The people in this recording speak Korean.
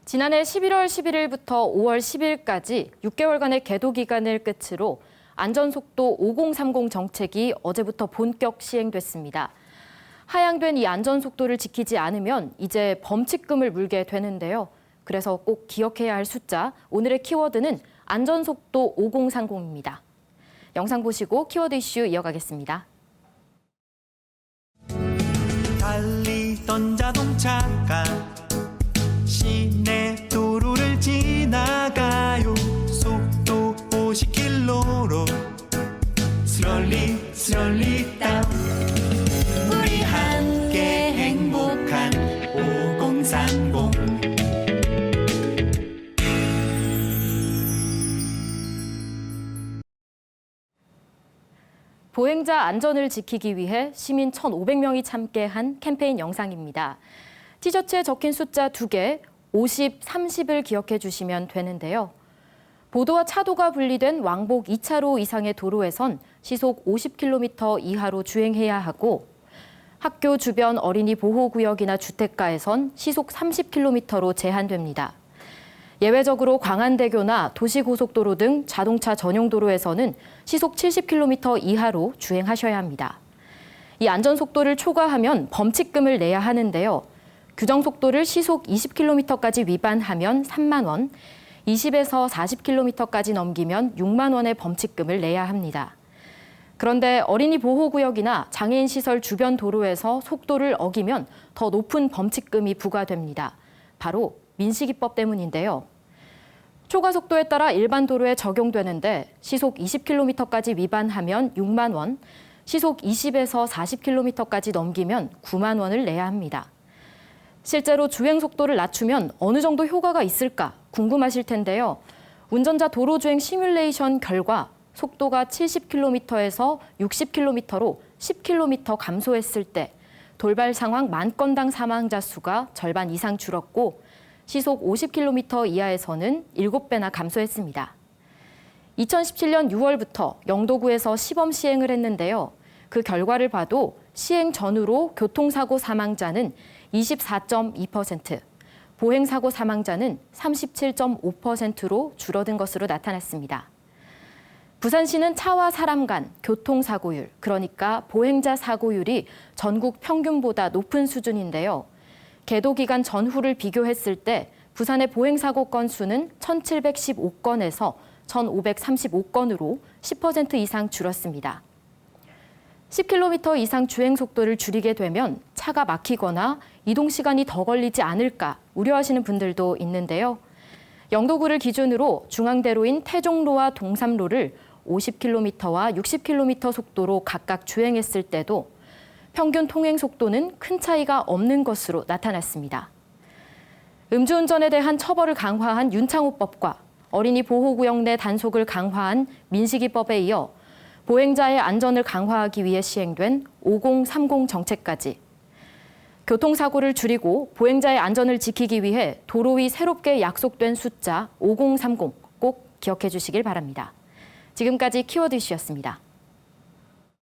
지난해 11월 11일부터 5월 10일까지 6개월간의 계도 기간을 끝으로 안전속도 5030 정책이 어제부터 본격 시행됐습니다. 하향된 이 안전속도를 지키지 않으면 이제 범칙금을 물게 되는데요. 그래서 꼭 기억해야 할 숫자, 오늘의 키워드는 안전속도 5030입니다. 영상 보시고 키워드 이슈 이어가겠습니다. 달리던 자동차가 시내 도로를 지나가요. 속도 50km로 슬럴리 다운. 우리 함께 행복한 5030. 보행자 안전을 지키기 위해 시민 1,500명이 참여한 캠페인 영상입니다. 티셔츠에 적힌 숫자 2개, 50, 30을 기억해 주시면 되는데요. 보도와 차도가 분리된 왕복 2차로 이상의 도로에선 시속 50km 이하로 주행해야 하고 학교 주변 어린이 보호구역이나 주택가에선 시속 30km로 제한됩니다. 예외적으로 광안대교나 도시고속도로 등 자동차 전용 도로에서는 시속 70km 이하로 주행하셔야 합니다. 이 안전속도를 초과하면 범칙금을 내야 하는데요. 규정속도를 시속 20km까지 위반하면 3만 원, 20에서 40km까지 넘기면 6만 원의 범칙금을 내야 합니다. 그런데 어린이 보호구역이나 장애인 시설 주변 도로에서 속도를 어기면 더 높은 범칙금이 부과됩니다. 바로 민식이법 때문인데요. 초과 속도에 따라 일반 도로에 적용되는데 시속 20km까지 위반하면 6만 원, 시속 20에서 40km까지 넘기면 9만 원을 내야 합니다. 실제로 주행 속도를 낮추면 어느 정도 효과가 있을까 궁금하실 텐데요. 운전자 도로주행 시뮬레이션 결과 속도가 70km에서 60km로 10km 감소했을 때 돌발 상황 10,000건당 사망자 수가 절반 이상 줄었고 시속 50km 이하에서는 7배나 감소했습니다. 2017년 6월부터 영도구에서 시범 시행을 했는데요. 그 결과를 봐도 시행 전후로 교통사고 사망자는 24.2%, 보행사고 사망자는 37.5%로 줄어든 것으로 나타났습니다. 부산시는 차와 사람 간 교통사고율, 그러니까 보행자 사고율이 전국 평균보다 높은 수준인데요. 계도 기간 전후를 비교했을 때 부산의 보행사고 건수는 1,715건에서 1,535건으로 10% 이상 줄었습니다. 10km 이상 주행 속도를 줄이게 되면 차가 막히거나 이동 시간이 더 걸리지 않을까 우려하시는 분들도 있는데요. 영도구를 기준으로 중앙대로인 태종로와 동삼로를 50km와 60km 속도로 각각 주행했을 때도 평균 통행 속도는 큰 차이가 없는 것으로 나타났습니다. 음주운전에 대한 처벌을 강화한 윤창호법과 어린이 보호구역 내 단속을 강화한 민식이법에 이어 보행자의 안전을 강화하기 위해 시행된 5030 정책까지 교통사고를 줄이고 보행자의 안전을 지키기 위해 도로 위 새롭게 약속된 숫자 5030 꼭 기억해 주시길 바랍니다. 지금까지 키워드 이슈였습니다.